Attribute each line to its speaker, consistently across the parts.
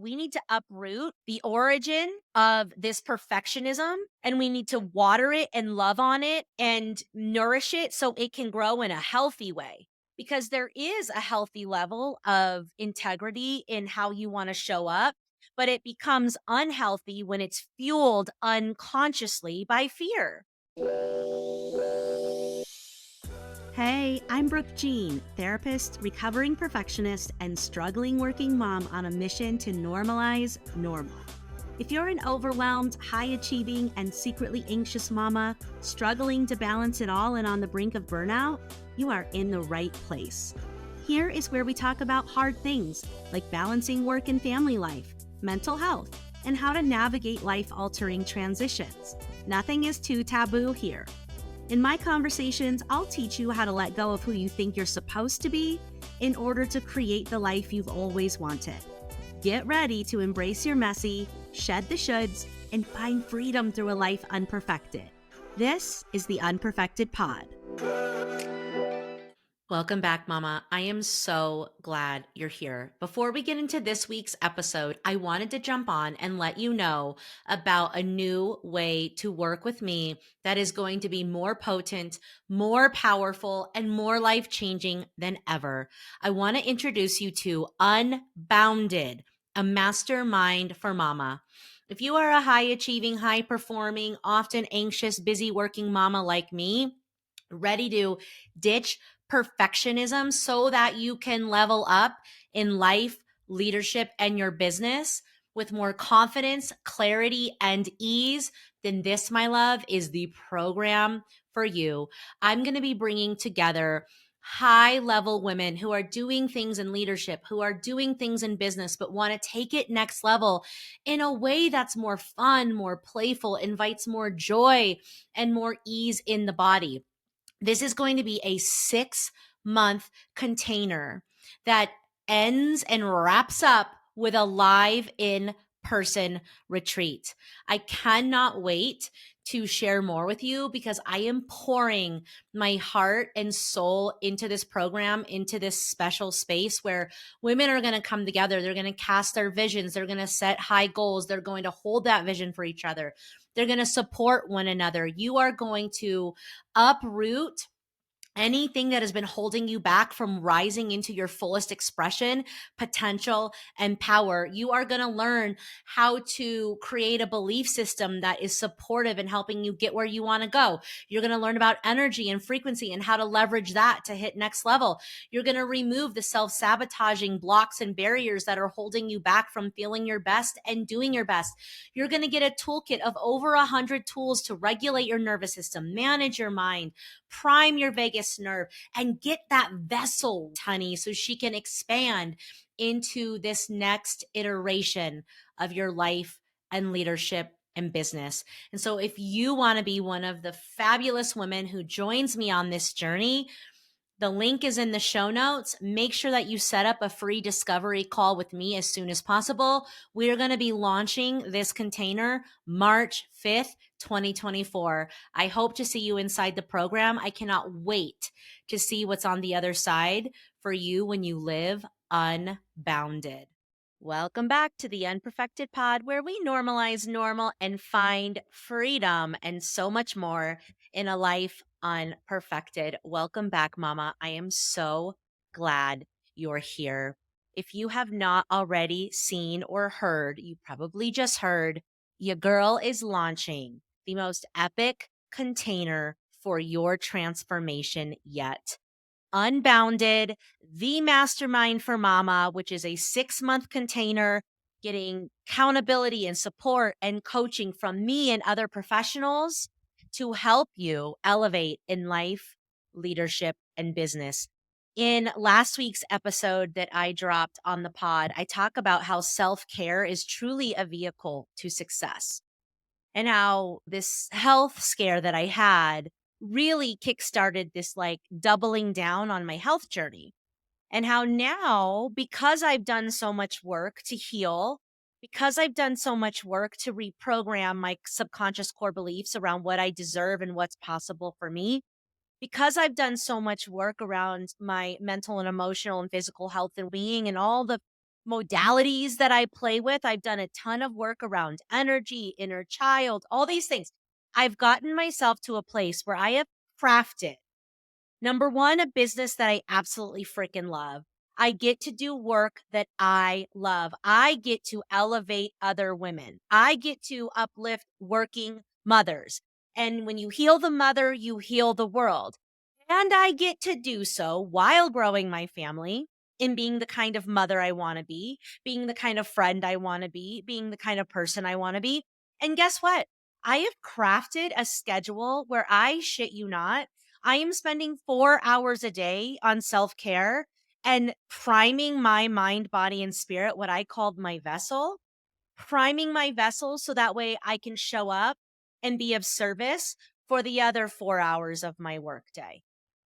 Speaker 1: We need to uproot the origin of this perfectionism and we need to water it and love on it and nourish it so it can grow in a healthy way. Because there is a healthy level of integrity in how you want to show up, but it becomes unhealthy when it's fueled unconsciously by fear. Hey, I'm Brooke Jean, therapist, recovering perfectionist, and struggling working mom on a mission to normalize normal. If you're an overwhelmed, high achieving, and secretly anxious mama, struggling to balance it all and on the brink of burnout, you are in the right place. Here is where we talk about hard things like balancing work and family life, mental health, and how to navigate life altering transitions. Nothing is too taboo here. In my conversations, I'll teach you how to let go of who you think you're supposed to be in order to create the life you've always wanted. Get ready to embrace your messy, shed the shoulds, and find freedom through a life unperfected. This is the Unperfected Pod. Welcome back, Mama. I am so glad you're here. Before we get into this week's episode, I wanted to jump on and let you know about a new way to work with me that is going to be more potent, more powerful, and more life-changing than ever. I want to introduce you to Unbounded, a mastermind for Mama. If you are a high-achieving, high-performing, often anxious, busy working mama like me, ready to ditch perfectionism so that you can level up in life, leadership, and your business with more confidence, clarity, and ease, then this, my love, is the program for you. I'm going to be bringing together high level women who are doing things in leadership, who are doing things in business, but want to take it next level in a way that's more fun, more playful, invites more joy and more ease in the body. This is going to be a 6-month container that ends and wraps up with a live in-person retreat. I cannot wait to share more with you because I am pouring my heart and soul into this program, into this special space where women are going to come together. They're going to cast their visions. They're going to set high goals. They're going to hold that vision for each other. They're going to support one another. You are going to uproot anything that has been holding you back from rising into your fullest expression, potential, and power. You are going to learn how to create a belief system that is supportive and helping you get where you want to go. You're going to learn about energy and frequency and how to leverage that to hit next level. You're going to remove the self-sabotaging blocks and barriers that are holding you back from feeling your best and doing your best. You're going to get a toolkit of over 100 tools to regulate your nervous system, manage your mind, prime your vagus nerve, and get that vessel, honey, so she can expand into this next iteration of your life and leadership and business. And so if you want to be one of the fabulous women who joins me on this journey, the link is in the show notes. Make sure that you set up a free discovery call with me as soon as possible. We are going to be launching this container March 5th, 2024. I hope to see you inside the program. I cannot wait to see what's on the other side for you when you live unbounded. Welcome back to the Unperfected Pod, where we normalize normal and find freedom and so much more in a life unperfected. Welcome back, Mama. I am so glad you're here. If you have not already seen or heard, you probably just heard, your girl is launching the most epic container for your transformation yet. Unbounded, the mastermind for mama, which is a 6-month container, getting accountability and support and coaching from me and other professionals to help you elevate in life, leadership, and business. In last week's episode that I dropped on the pod, I talk about how self-care is truly a vehicle to success and how this health scare that I had really kickstarted this like doubling down on my health journey. And how now, because I've done so much work to heal, because I've done so much work to reprogram my subconscious core beliefs around what I deserve and what's possible for me, because I've done so much work around my mental and emotional and physical health and being and all the
Speaker 2: modalities that I play with. I've done a ton of work around energy, inner child, all these things. I've gotten myself to a place where I have crafted number one, a business that I absolutely freaking love. I get to do work that I love. I get to elevate other women. I get to uplift working mothers. And when you heal the mother, you heal the world. And I get to do so while growing my family and being the kind of mother I want to be, being the kind of friend I want to be, being the kind of person I want to be. And guess what? I have crafted a schedule where I shit you not, I am spending 4 hours a day on self care and priming my mind, body, and spirit, what I called my vessel, priming my vessel so that way I can show up and be of service for the other 4 hours of my workday.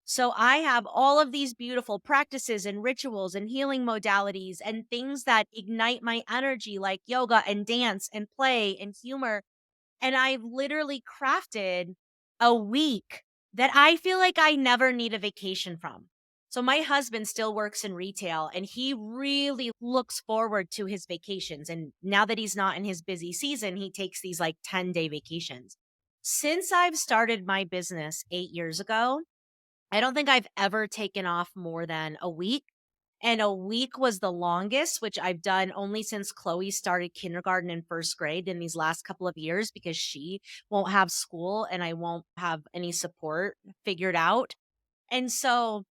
Speaker 2: So I have all of these beautiful practices and rituals and healing modalities and things that ignite my energy, like yoga and dance and play and humor, and I've literally crafted a week that I feel like I never need a vacation from. So my husband still works in retail and he really looks forward to his vacations. And now that he's not in his busy season, he takes these like 10-day vacations. Since I've started my business 8 years ago, I don't think I've ever taken off more than a week, and a week was the longest, which I've done only since Chloe started kindergarten and first grade in these last couple of years because she won't have school and I won't have any support figured out. And so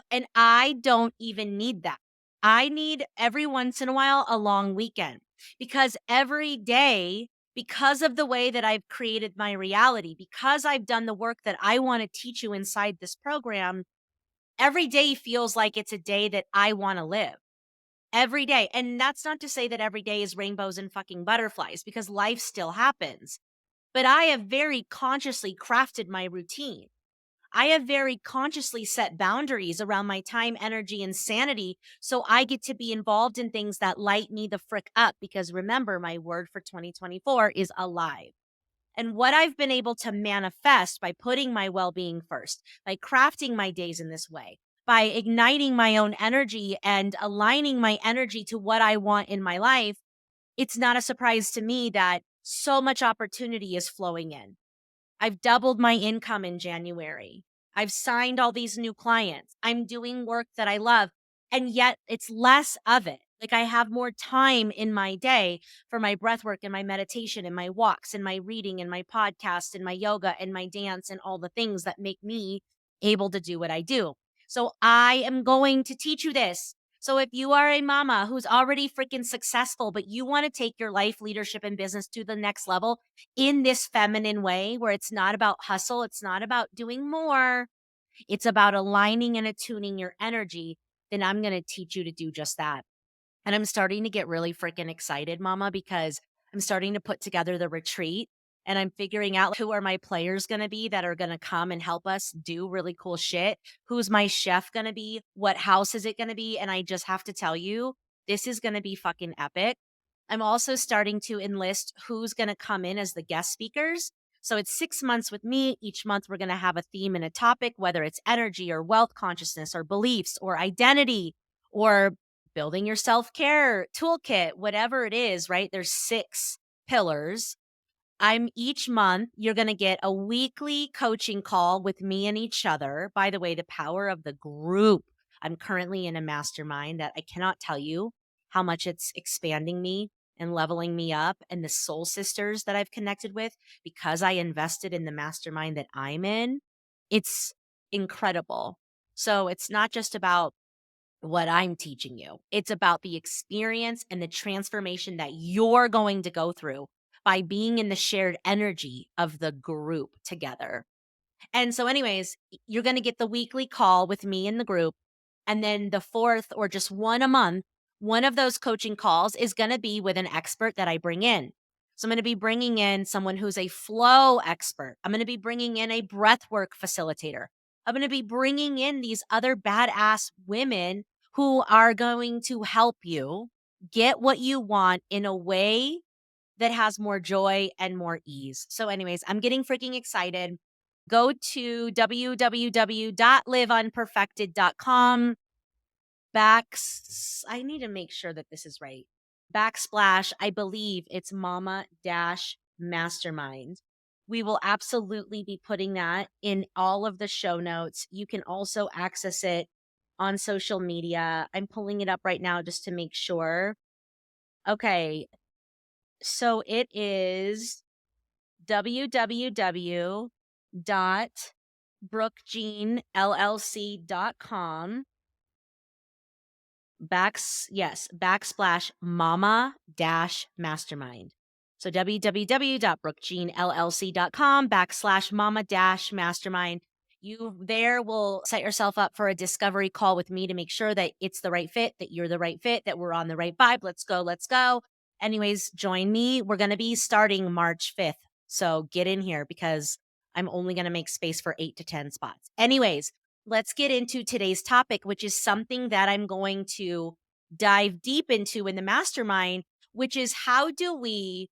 Speaker 2: and I don't even need that. I need every once in a while a long weekend because every day, because of the way that I've created my reality, because I've done the work that I want to teach you inside this program, every day feels like it's a day that I want to live. Every day. And that's not to say that every day is rainbows and fucking butterflies because life still happens. But I have very consciously crafted my routine. I have very consciously set boundaries around my time, energy, and sanity so I get to be involved in things that light me the frick up. Because remember, my word for 2024 is alive. And what I've been able to manifest by putting my well being first, by crafting my days in this way, by igniting my own energy and aligning my energy to what I want in my life, it's not a surprise to me that so much opportunity is flowing in. I've doubled my income in January. I've signed all these new clients. I'm doing work that I love, and yet it's less of it. Like I have more time in my day for my breath work and my meditation and my walks and my reading and my podcast and my yoga and my dance and all the things that make me able to do what I do. So I am going to teach you this. So if you are a mama who's already freaking successful, but you want to take your life, leadership, and business to the next level, in this feminine way where it's not about hustle, it's not about doing more, it's about aligning and attuning your energy, then I'm going to teach you to do just that. And I'm starting to get really freaking excited, mama, because I'm starting to put together the retreat and I'm figuring out who are my players going to be that are going to come and help us do really cool shit. Who's my chef going to be? What house is it going to be? And I just have to tell you, this is going to be fucking epic. I'm also starting to enlist who's going to come in as the guest speakers. So it's 6 months with me. Each month, we're going to have a theme and a topic, whether it's energy or wealth consciousness or beliefs or identity or building your self-care toolkit, whatever it is, right? There's 6 pillars. I'm each month, you're going to get a weekly coaching call with me and each other. By the way, the power of the group. I'm currently in a mastermind that I cannot tell you how much it's expanding me and leveling me up, and the soul sisters that I've connected with because I invested in the mastermind that I'm in. It's incredible. So it's not just about what I'm teaching you. It's about the experience and the transformation that you're going to go through by being in the shared energy of the group together. And so, anyways, you're going to get the weekly call with me in the group. And then the fourth, or just one a month, one of those coaching calls is going to be with an expert that I bring in. So I'm going to be bringing in someone who's a flow expert. I'm going to be bringing in a breathwork facilitator. I'm going to be bringing in these other badass women who are going to help you get what you want in a way that has more joy and more ease. So, anyways, I'm getting freaking excited. Go to www.liveunperfected.com. I need to make sure that this is right. Backsplash, I believe it's mama dash mastermind. We will absolutely be putting that in all of the show notes. You can also access it on social media. I'm pulling it up right now just to make sure. Okay, so it is www.brookejeanllc.com backsplash mama dash mastermind. So www.brookejeanllc.com /mama dash mastermind. You there will set yourself up for a discovery call with me to make sure that it's the right fit, that you're the right fit, that we're on the right vibe. Let's go. Let's go. Anyways, join me. We're going to be starting March 5th. So get in here because I'm only going to make space for 8 to 10 spots. Anyways, let's get into today's topic, which is something that I'm going to dive deep into in the mastermind, which is how do we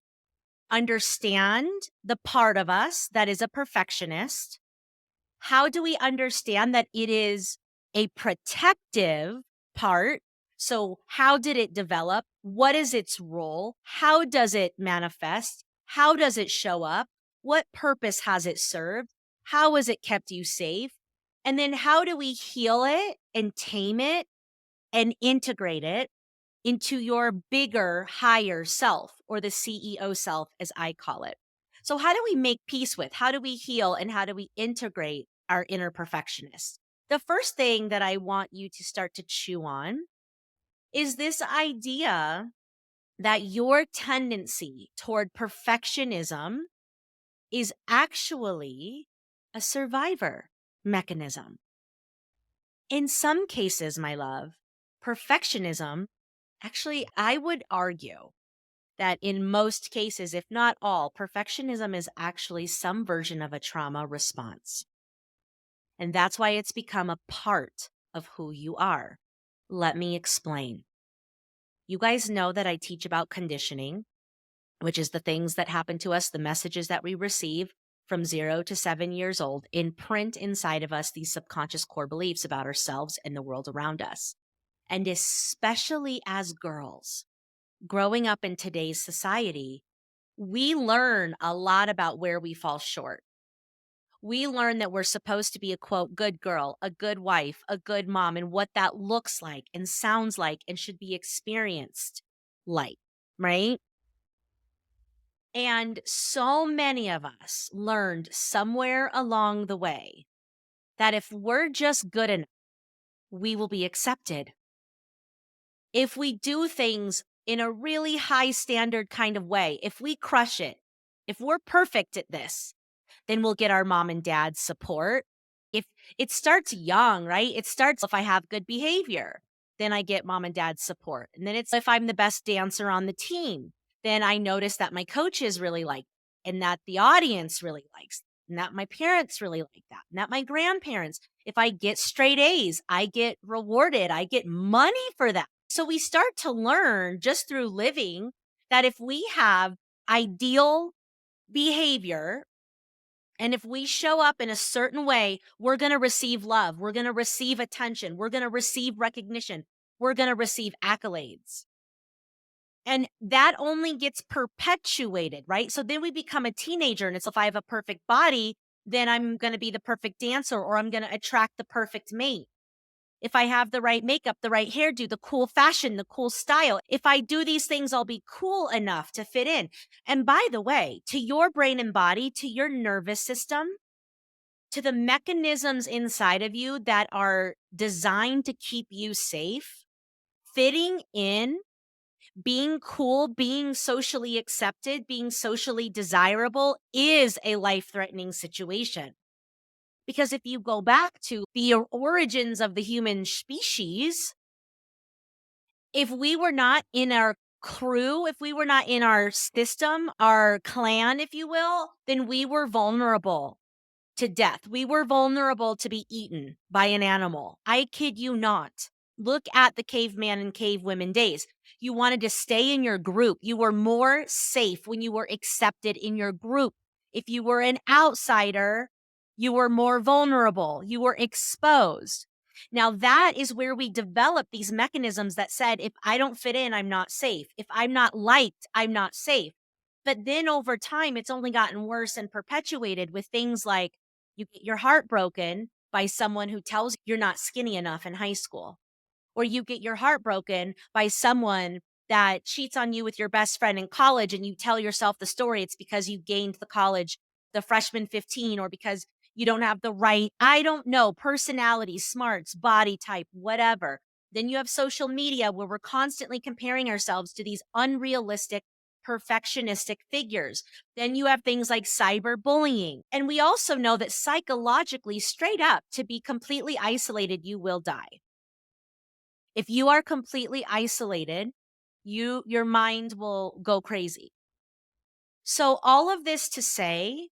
Speaker 2: understand the part of us that is a perfectionist? How do we understand that it is a protective part? So, how did it develop? What is its role? How does it manifest? How does it show up? What purpose has it served? How has it kept you safe? And then, how do we heal it and tame it and integrate it into your bigger, higher self, or the CEO self, as I call it? So, how do we make peace with? How do we heal? And how do we integrate our inner perfectionist? The first thing that I want you to start to chew on is this idea that your tendency toward perfectionism is actually a survivor mechanism. In some cases, my love, perfectionism, actually, I would argue that in most cases, if not all, perfectionism is actually some version of a trauma response. And that's why it's become a part of who you are. Let me explain. You guys know that I teach about conditioning, which is the things that happen to us, the messages that we receive from 0 to 7 years old, imprint inside of us these subconscious core beliefs about ourselves and the world around us. And especially as girls, growing up in today's society, we learn a lot about where we fall short. We learn that we're supposed to be a quote, good girl, a good wife, a good mom, and what that looks like and sounds like and should be experienced like, right? And so many of us learned somewhere along the way that if we're just good enough, we will be accepted. If we do things in a really high standard kind of way, if we crush it, if we're perfect at this, then we'll get our mom and dad's support. If it starts young, right? It starts if I have good behavior, then I get mom and dad's support. And then it's if I'm the best dancer on the team, then I notice that my coaches really like and that the audience really likes and that my parents really like that and that my grandparents. If I get straight A's, I get rewarded. I get money for that. So we start to learn just through living that if we have ideal behavior and if we show up in a certain way, we're going to receive love. We're going to receive attention. We're going to receive recognition. We're going to receive accolades. And that only gets perpetuated, right? So then we become a teenager. And it's if I have a perfect body, then I'm going to be the perfect dancer or I'm going to attract the perfect mate. If I have the right makeup, the right hairdo, the cool fashion, the cool style, if I do these things, I'll be cool enough to fit in. And by the way, to your brain and body, to your nervous system, to the mechanisms inside of you that are designed to keep you safe, fitting in, being cool, being socially accepted, being socially desirable is a life threatening situation. Because if you go back to the origins of the human species, if we were not in our crew, if we were not in our system, our clan, if you will, then we were vulnerable to death. We were vulnerable to be eaten by an animal. I kid you not. Look at the caveman and cavewomen days. You wanted to stay in your group. You were more safe when you were accepted in your group. If you were an outsider, you were more vulnerable. You were exposed. Now, that is where we develop these mechanisms that said, if I don't fit in, I'm not safe. If I'm not liked, I'm not safe. But then over time, it's only gotten worse and perpetuated with things like you get your heart broken by someone who tells you you're not skinny enough in high school, or you get your heart broken by someone that cheats on you with your best friend in college and you tell yourself the story it's because you gained the college, the freshman 15, or because you don't have the right, I don't know, personality, smarts, body type, whatever. Then you have social media where we're constantly comparing ourselves to these unrealistic, perfectionistic figures. Then you have things like cyberbullying. And we also know that psychologically, straight up, to be completely isolated, you will die. If you are completely isolated, your mind will go crazy. So all of this to say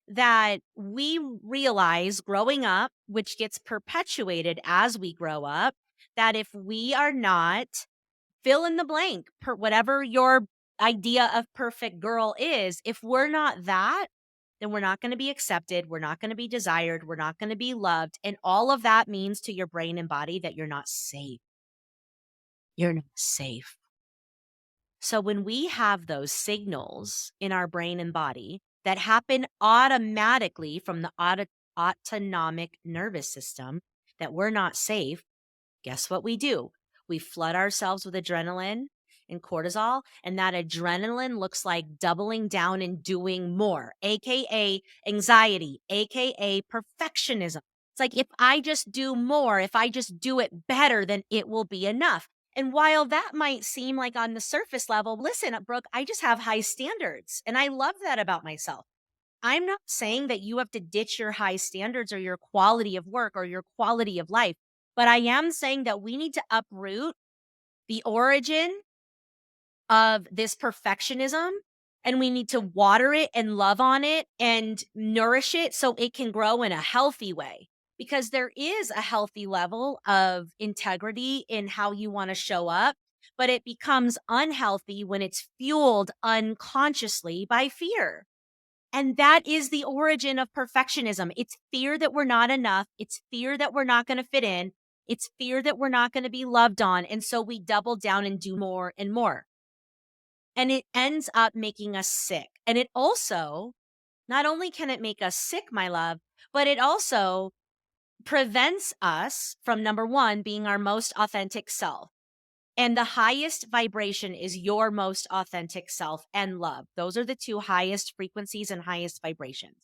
Speaker 2: that we realize growing up, which gets perpetuated as we grow up, that if we are not fill in the blank, per whatever your idea of perfect girl is, if we're not that, then we're not going to be accepted, we're not going to be desired, we're not going to be loved, and all of that means to your brain and body that you're not safe. You're not safe. So when we have those signals in our brain and body that happen automatically from the autonomic nervous system that we're not safe, guess what we do? We flood ourselves with adrenaline and cortisol, and that adrenaline looks like doubling down and doing more, AKA anxiety, AKA perfectionism. It's like if I just do more, if I just do it better, then it will be enough. And while that might seem like on the surface level, listen, Brooke, I just have high standards. And I love that about myself. I'm not saying that you have to ditch your high standards or your quality of work or your quality of life, but I am saying that we need to uproot the origin of this perfectionism and we need to water it and love on it and nourish it so it can grow in a healthy way. Because there is a healthy level of integrity in how you want to show up, but it becomes unhealthy when it's fueled unconsciously by fear. And that is the origin of perfectionism. It's fear that we're not enough. It's fear that we're not going to fit in. It's fear that we're not going to be loved on. And so we double down and do more and more. And it ends up making us sick. And it also, not only can it make us sick, my love, but it also prevents us from number one, being our most authentic self. And the highest vibration is your most authentic self and love. Those are the two highest frequencies and highest vibrations.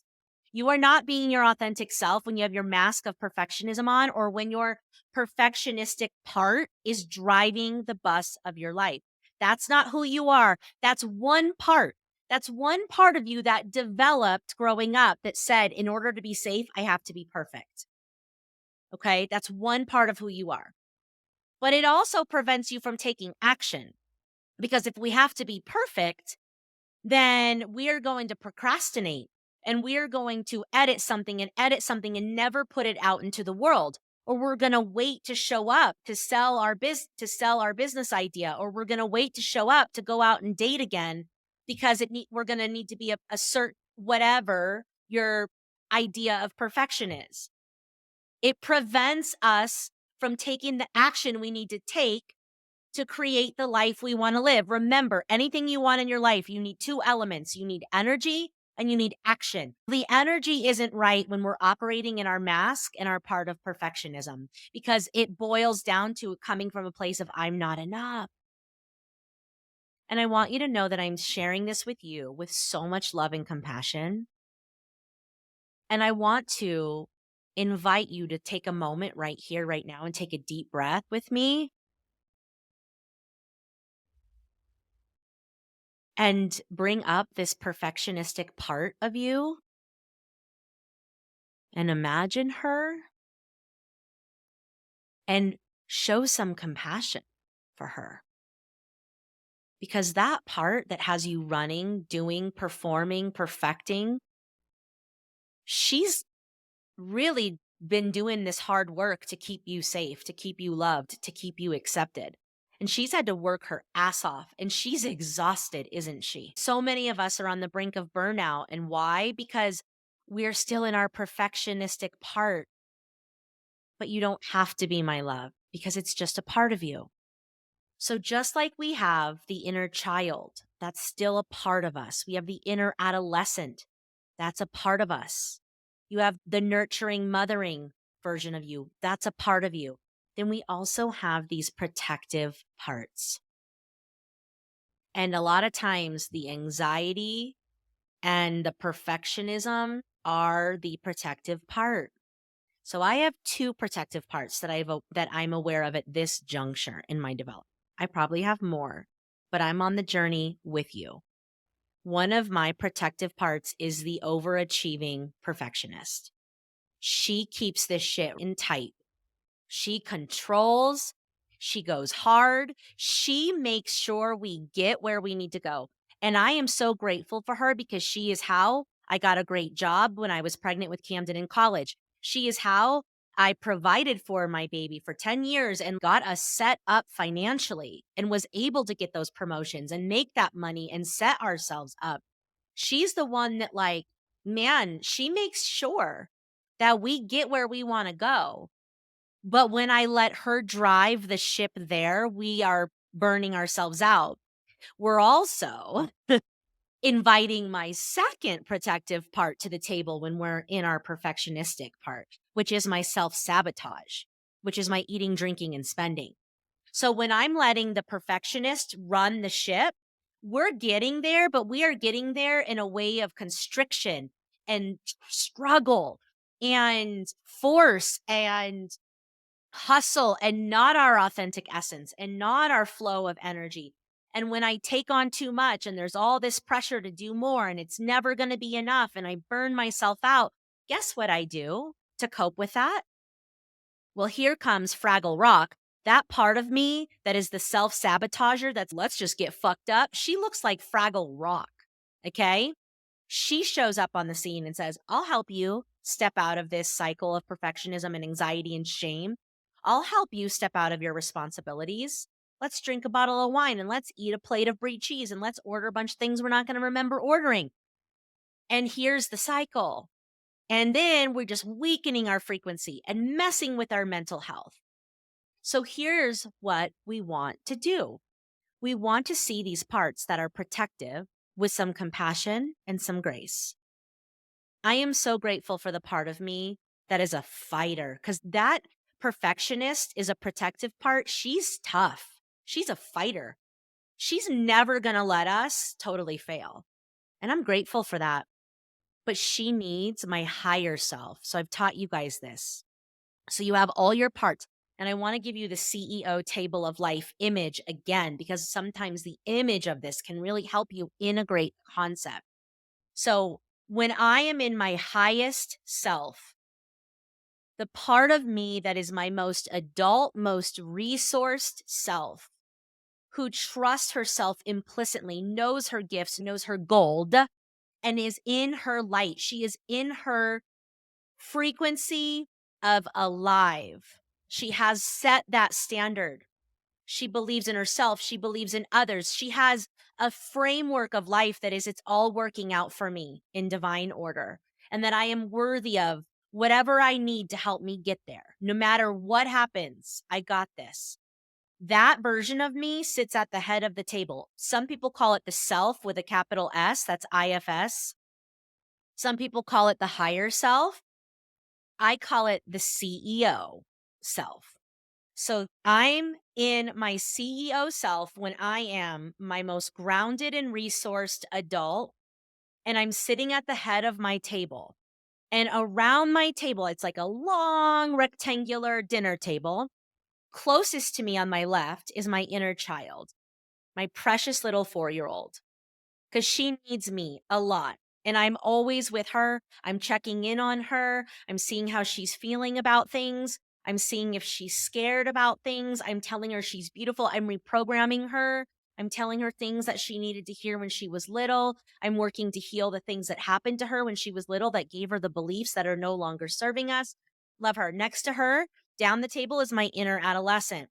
Speaker 2: You are not being your authentic self when you have your mask of perfectionism on or when your perfectionistic part is driving the bus of your life. That's not who you are. That's one part. That's one part of you that developed growing up that said, in order to be safe, I have to be perfect. Okay. That's one part of who you are. But it also prevents you from taking action because if we have to be perfect, then we are going to procrastinate and we are going to edit something and never put it out into the world. Or we're going to wait to show up to sell our business idea, or we're going to wait to show up to go out and date again because we're going to need to be a certain whatever your idea of perfection is. It prevents us from taking the action we need to take to create the life we want to live. Remember, anything you want in your life, you need two elements. You need energy and you need action. The energy isn't right when we're operating in our mask and our part of perfectionism because it boils down to coming from a place of I'm not enough. And I want you to know that I'm sharing this with you with so much love and compassion. And I want to invite you to take a moment right here, right now, and take a deep breath with me and bring up this perfectionistic part of you and imagine her and show some compassion for her. Because that part that has you running, doing, performing, perfecting, she's really been doing this hard work to keep you safe, to keep you loved, to keep you accepted. And she's had to work her ass off and she's exhausted, isn't she? So many of us are on the brink of burnout. And why? Because we're still in our perfectionistic part. but you don't have to be my love because it's just a part of you. So, just like we have the inner child, that's still a part of us. We have the inner adolescent, that's a part of us. You have the nurturing, mothering version of you, that's a part of you. Then we also have these protective parts. And a lot of times, the anxiety and the perfectionism are the protective part. So I have two protective parts that I'm aware of at this juncture in my development. I probably have more, but I'm on the journey with you. One of my protective parts is the overachieving perfectionist. She keeps this shit in tight. She controls, she goes hard, she makes sure we get where we need to go. And I am so grateful for her because she is how I got a great job when I was pregnant with Camden in college. She is how I provided for my baby for 10 years and got us set up financially and was able to get those promotions and make that money and set ourselves up. She's the one that, like, man, she makes sure that we get where we want to go, but when I let her drive the ship there, we are burning ourselves out. We're also inviting my second protective part to the table when we're in our perfectionistic part, which is my self sabotage, which is my eating, drinking, and spending. So when I'm letting the perfectionist run the ship, we're getting there, but we are getting there in a way of constriction and struggle and force and hustle and not our authentic essence and not our flow of energy. And when I take on too much and there's all this pressure to do more and it's never going to be enough and I burn myself out, guess what I do to cope with that? Well, here comes Fraggle Rock. That part of me that is the self sabotager that's let's just get fucked up. She looks like Fraggle Rock. Okay. She shows up on the scene and says, I'll help you step out of this cycle of perfectionism and anxiety and shame. I'll help you step out of your responsibilities. Let's drink a bottle of wine and let's eat a plate of brie cheese and let's order a bunch of things we're not going to remember ordering. And here's the cycle. And then we're just weakening our frequency and messing with our mental health. So here's what we want to do. We want to see these parts that are protective with some compassion and some grace. I am so grateful for the part of me that is a fighter because that perfectionist is a protective part. She's tough. She's a fighter. She's never going to let us totally fail. And I'm grateful for that. But she needs my higher self. So I've taught you guys this. So you have all your parts. And I want to give you the CEO table of life image again, because sometimes the image of this can really help you integrate the concept. So when I am in my highest self, the part of me that is my most adult, most resourced self, who trusts herself implicitly, knows her gifts, knows her gold, and is in her light. She is in her frequency of alive. She has set that standard. She believes in herself. She believes in others. She has a framework of life that is, it's all working out for me in divine order, and that I am worthy of whatever I need to help me get there. No matter what happens, I got this. That version of me sits at the head of the table. Some people call it the self with a capital S, that's IFS. Some people call it the higher self. I call it the CEO self. So I'm in my CEO self when I am my most grounded and resourced adult, and I'm sitting at the head of my table. And around my table, it's like a long rectangular dinner table. Closest to me on my left is my inner child, my precious little 4-year-old, because she needs me a lot. And I'm always with her. I'm checking in on her. I'm seeing how she's feeling about things. I'm seeing if she's scared about things. I'm telling her she's beautiful. I'm reprogramming her. I'm telling her things that she needed to hear when she was little. I'm working to heal the things that happened to her when she was little that gave her the beliefs that are no longer serving us. Love her. Next to her, down the table, is my inner adolescent,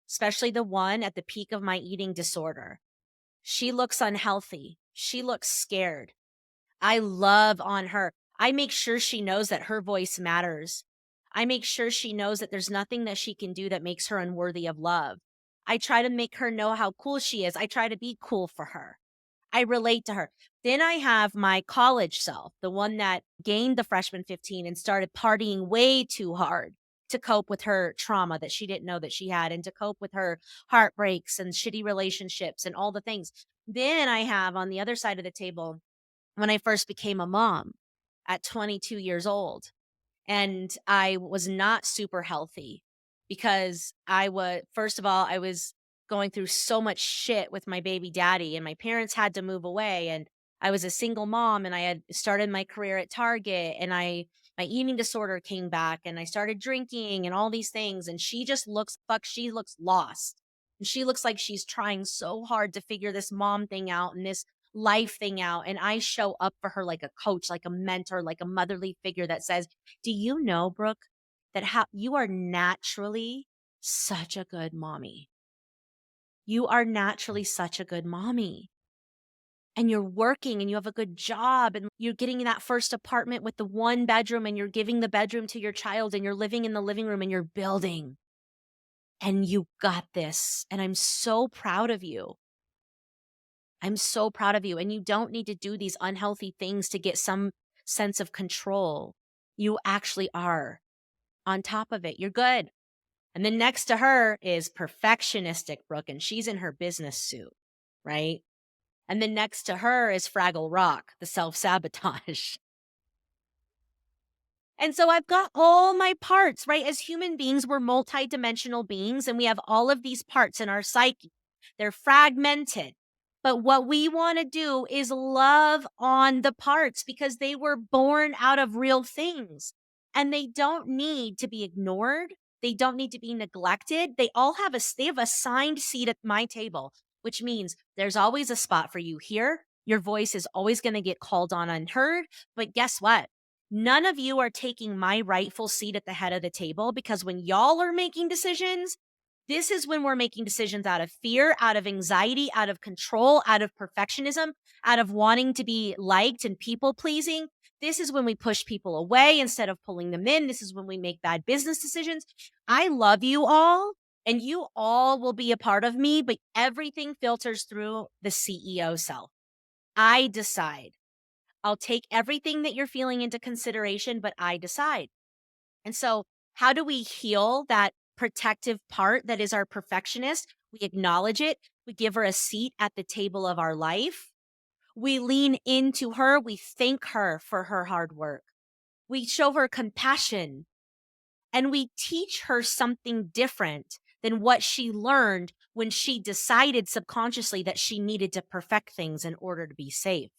Speaker 2: especially the one at the peak of my eating disorder. She looks unhealthy. She looks scared. I love on her. I make sure she knows that her voice matters. I make sure she knows that there's nothing that she can do that makes her unworthy of love. I try to make her know how cool she is. I try to be cool for her. I relate to her. Then I have my college self, the one that gained the freshman 15 and started partying way too hard to cope with her trauma that she didn't know that she had and to cope with her heartbreaks and shitty relationships and all the things. Then I have on the other side of the table when I first became a mom at 22 years old. And I was not super healthy because first of all, I was going through so much shit with my baby daddy, and my parents had to move away. And I was a single mom, and I had started my career at Target, and my eating disorder came back, and I started drinking and all these things. And she looks lost. And she looks like she's trying so hard to figure this mom thing out and this life thing out. And I show up for her like a coach, like a mentor, like a motherly figure that says, do you know, Brooke, that how you are naturally such a good mommy? You are naturally such a good mommy. And you're working and you have a good job and you're getting that first apartment with the one bedroom and you're giving the bedroom to your child and you're living in the living room and you're building. And you got this. And I'm so proud of you. I'm so proud of you. And you don't need to do these unhealthy things to get some sense of control. You actually are on top of it. You're good. And then next to her is perfectionistic Brooke, and she's in her business suit, right? And then next to her is Fraggle Rock, the self sabotage. And so I've got all my parts, right? As human beings, we're multidimensional beings and we have all of these parts in our psyche. They're fragmented. But what we want to do is love on the parts because they were born out of real things and they don't need to be ignored. They don't need to be neglected. They have assigned seat at my table, which means there's always a spot for you here. Your voice is always going to get called on and heard. But guess what? None of you are taking my rightful seat at the head of the table because when y'all are making decisions, this is when we're making decisions out of fear, out of anxiety, out of control, out of perfectionism, out of wanting to be liked and people pleasing. This is when we push people away instead of pulling them in. This is when we make bad business decisions. I love you all, and you all will be a part of me, but everything filters through the CEO self. I decide. I'll take everything that you're feeling into consideration, but I decide. And so, how do we heal that protective part that is our perfectionist? We acknowledge it. We give her a seat at the table of our life. We lean into her. We thank her for her hard work. We show her compassion and we teach her something different than what she learned when she decided subconsciously that she needed to perfect things in order to be safe.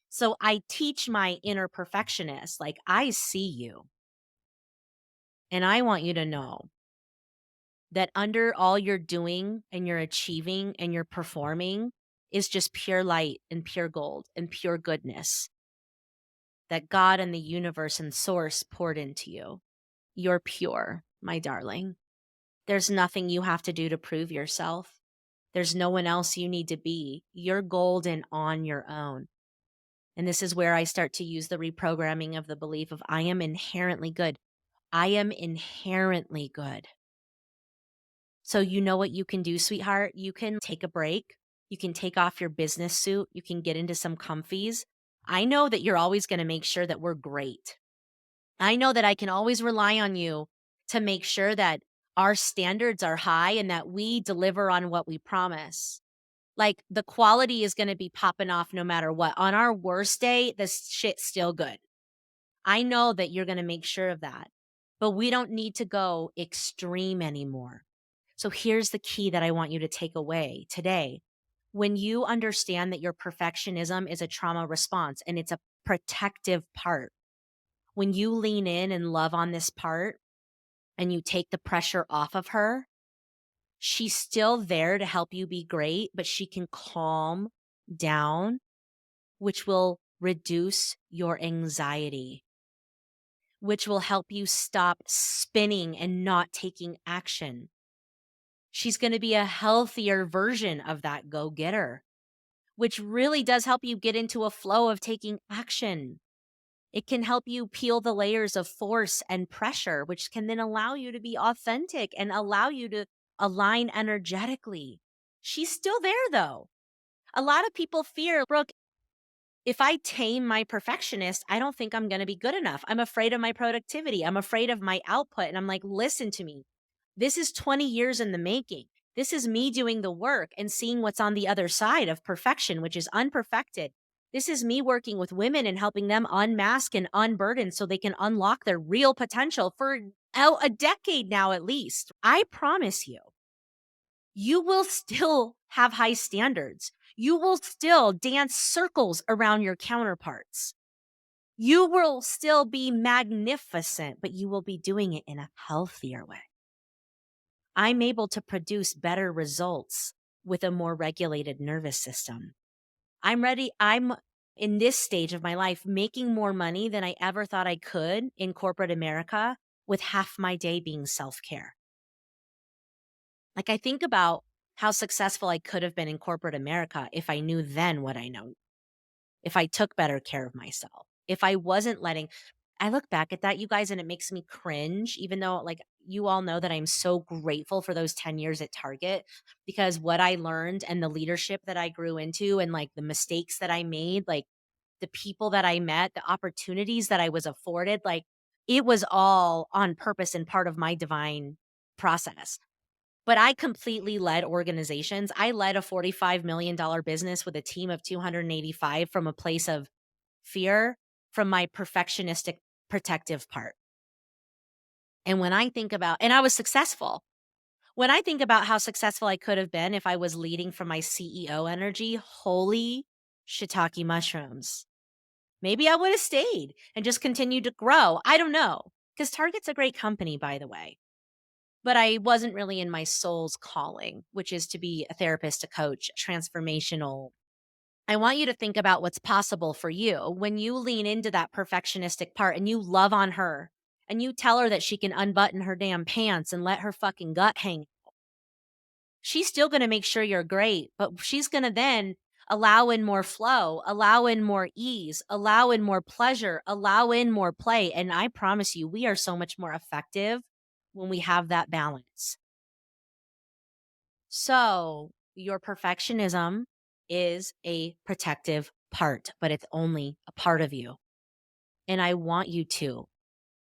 Speaker 2: So I teach my inner perfectionist, like, I see you. And I want you to know that under all you're doing and you're achieving and you're performing is just pure light and pure gold and pure goodness that God and the universe and source poured into you. You're pure, my darling. There's nothing you have to do to prove yourself. There's no one else you need to be. You're golden on your own. And this is where I start to use the reprogramming of the belief of I am inherently good. I am inherently good. So you know what you can do, sweetheart? You can take a break. You can take off your business suit. You can get into some comfies. I know that you're always going to make sure that we're great. I know that I can always rely on you to make sure that our standards are high and that we deliver on what we promise. Like the quality is going to be popping off no matter what. On our worst day, this shit's still good. I know that you're going to make sure of that. But we don't need to go extreme anymore. So here's the key that I want you to take away today. When you understand that your perfectionism is a trauma response and it's a protective part, when you lean in and love on this part and you take the pressure off of her, she's still there to help you be great, but she can calm down, which will reduce your anxiety, which will help you stop spinning and not taking action. She's going to be a healthier version of that go-getter, which really does help you get into a flow of taking action. It can help you peel the layers of force and pressure, which can then allow you to be authentic and allow you to align energetically. She's still there though. A lot of people fear, Brooke, if I tame my perfectionist, I don't think I'm going to be good enough. I'm afraid of my productivity. I'm afraid of my output. And I'm like, listen to me. This is 20 years in the making. This is me doing the work and seeing what's on the other side of perfection, which is unperfected. This is me working with women and helping them unmask and unburden so they can unlock their real potential for a decade now, at least. I promise you, you will still have high standards. You will still dance circles around your counterparts. You will still be magnificent, but you will be doing it in a healthier way. I'm able to produce better results with a more regulated nervous system. I'm ready. I'm in this stage of my life making more money than I ever thought I could in corporate America with half my day being self care. Like, I think about how successful I could have been in corporate America if I knew then what I know, if I took better care of myself, if I wasn't letting. I look back at that, you guys, and it makes me cringe, even though, like, you all know that I'm so grateful for those 10 years at Target because what I learned and the leadership that I grew into and like the mistakes that I made, like the people that I met, the opportunities that I was afforded, like it was all on purpose and part of my divine process. But I completely led organizations. I led a $45 million business with a team of 285 from a place of fear, from my perfectionistic protective part. And when I think about, and I was successful. When I think about how successful I could have been if I was leading from my CEO energy, holy shiitake mushrooms. Maybe I would have stayed and just continued to grow. I don't know. Because Target's a great company, by the way. But I wasn't really in my soul's calling, which is to be a therapist, a coach, transformational. I want you to think about what's possible for you when you lean into that perfectionistic part and you love on her and you tell her that she can unbutton her damn pants and let her fucking gut hang. She's still going to make sure you're great, but she's going to then allow in more flow, allow in more ease, allow in more pleasure, allow in more play. And I promise you, we are so much more effective when we have that balance. So, your perfectionism is a protective part, but it's only a part of you. And I want you to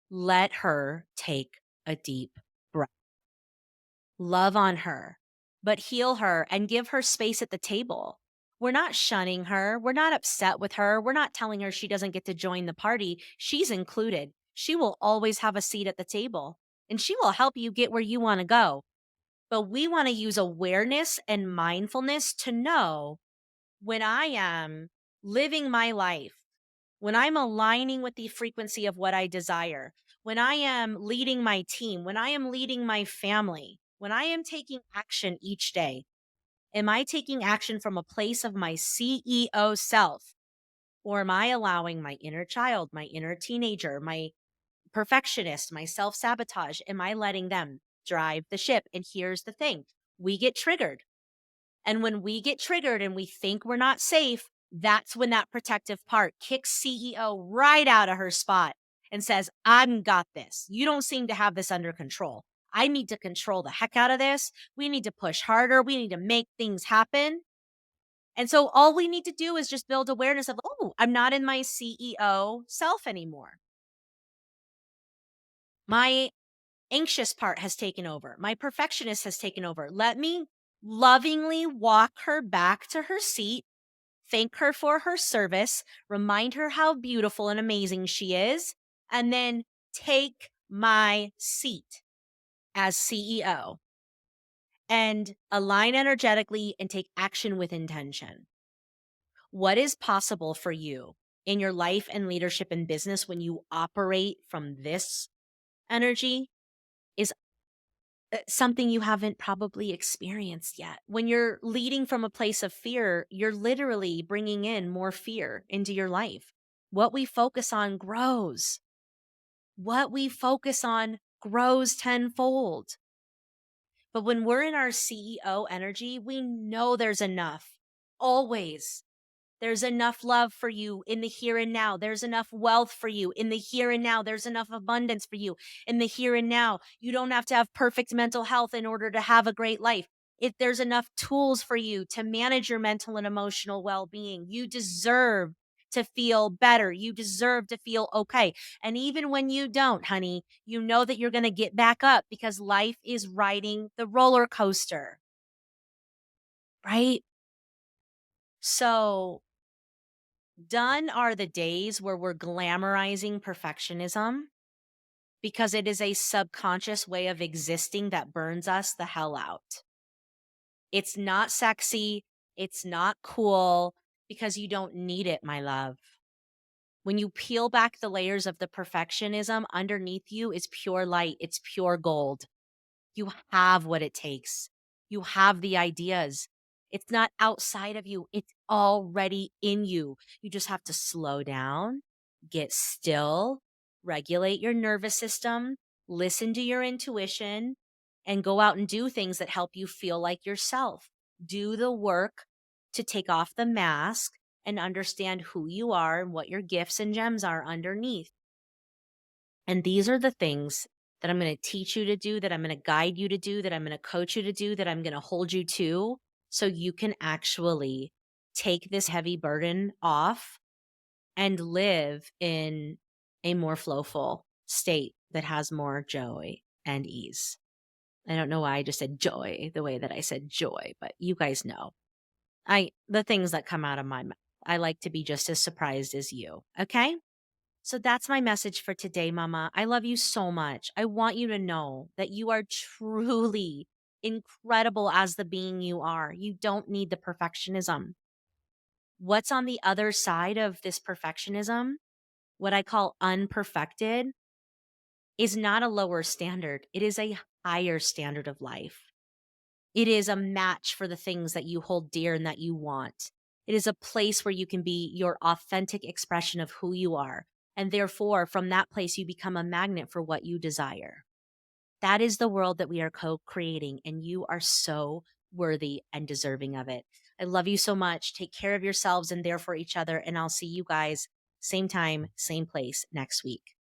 Speaker 2: let her take a deep breath. Love on her, but heal her and give her space at the table. We're not shunning her. We're not upset with her. We're not telling her she doesn't get to join the party. She's included. She will always have a seat at the table and she will help you get where you want to go. But we want to use awareness and mindfulness to know when I am living my life, when I'm aligning with the frequency of what I desire, when I am leading my team, when I am leading my family, when I am taking action each day, am I taking action from a place of my CEO self? Or am I allowing my inner child, my inner teenager, my perfectionist, my self sabotage, am I letting them drive the ship? And here's the thing, we get triggered. And when we get triggered and we think we're not safe, that's when that protective part kicks CEO right out of her spot and says, I've got this. You don't seem to have this under control. I need to control the heck out of this. We need to push harder. We need to make things happen. And so all we need to do is just build awareness of, oh, I'm not in my CEO self anymore. My anxious part has taken over. My perfectionist has taken over. Let me lovingly walk her back to her seat, thank her for her service, remind her how beautiful and amazing she is, and then take my seat as CEO and align energetically and take action with intention. What is possible for you in your life and leadership and business when you operate from this energy is something you haven't probably experienced yet. When you're leading from a place of fear, you're literally bringing in more fear into your life. What we focus on grows. What we focus on grows tenfold. But when we're in our CEO energy, we know there's enough. Always. There's enough love for you in the here and now. There's enough wealth for you in the here and now. There's enough abundance for you in the here and now. You don't have to have perfect mental health in order to have a great life. If there's enough tools for you to manage your mental and emotional well-being, you deserve to feel better. You deserve to feel okay. And even when you don't, honey, you know that you're going to get back up because life is riding the roller coaster, right? So, done are the days where we're glamorizing perfectionism because it is a subconscious way of existing that burns us the hell out. It's not sexy. It's not cool because you don't need it, my love. When you peel back the layers of the perfectionism, underneath you is pure light. It's pure gold. You have what it takes. You have the ideas. It's not outside of you, it's already in you. You just have to slow down, get still, regulate your nervous system, listen to your intuition, and go out and do things that help you feel like yourself. Do the work to take off the mask and understand who you are and what your gifts and gems are underneath. And these are the things that I'm going to teach you to do, that I'm going to guide you to do, that I'm going to coach you to do, that I'm going to hold you to, so you can actually take this heavy burden off and live in a more flowful state that has more joy and ease. I don't know why I just said joy the way that I said joy, but you guys know. The things that come out of my mouth, I like to be just as surprised as you. Okay? So that's my message for today, Mama. I love you so much. I want you to know that you are truly incredible as the being you are. You don't need the perfectionism. What's on the other side of this perfectionism, what I call unperfected, is not a lower standard. It is a higher standard of life. It is a match for the things that you hold dear and that you want. It is a place where you can be your authentic expression of who you are. And therefore, from that place, you become a magnet for what you desire. That is the world that we are co-creating, and you are so worthy and deserving of it. I love you so much. Take care of yourselves and there for each other. And I'll see you guys same time, same place next week.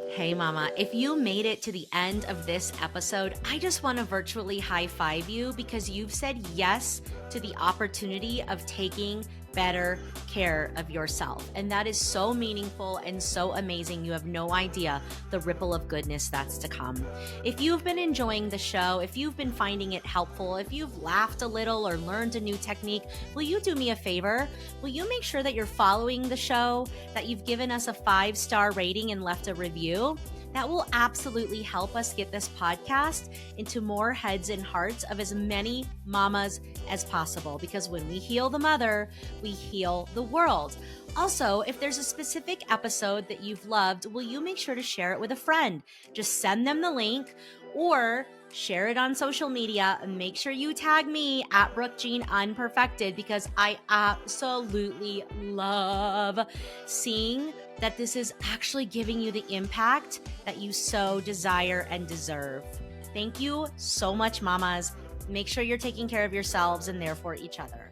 Speaker 2: Hey, Mama, if you made it to the end of this episode, I just want to virtually high five you because you've said yes to the opportunity of taking better care of yourself. And that is so meaningful and so amazing. You have no idea the ripple of goodness that's to come. If you've been enjoying the show, if you've been finding it helpful, if you've laughed a little or learned a new technique, will you do me a favor? Will you make sure that you're following the show, that you've given us a 5-star rating and left a review? That will absolutely help us get this podcast into more heads and hearts of as many mamas as possible. Because when we heal the mother, we heal the world. Also, if there's a specific episode that you've loved, will you make sure to share it with a friend? Just send them the link or share it on social media and make sure you tag me at Brooke Jean Unperfected, because I absolutely love seeing that this is actually giving you the impact that you so desire and deserve. Thank you so much, mamas. Make sure you're taking care of yourselves and therefore each other.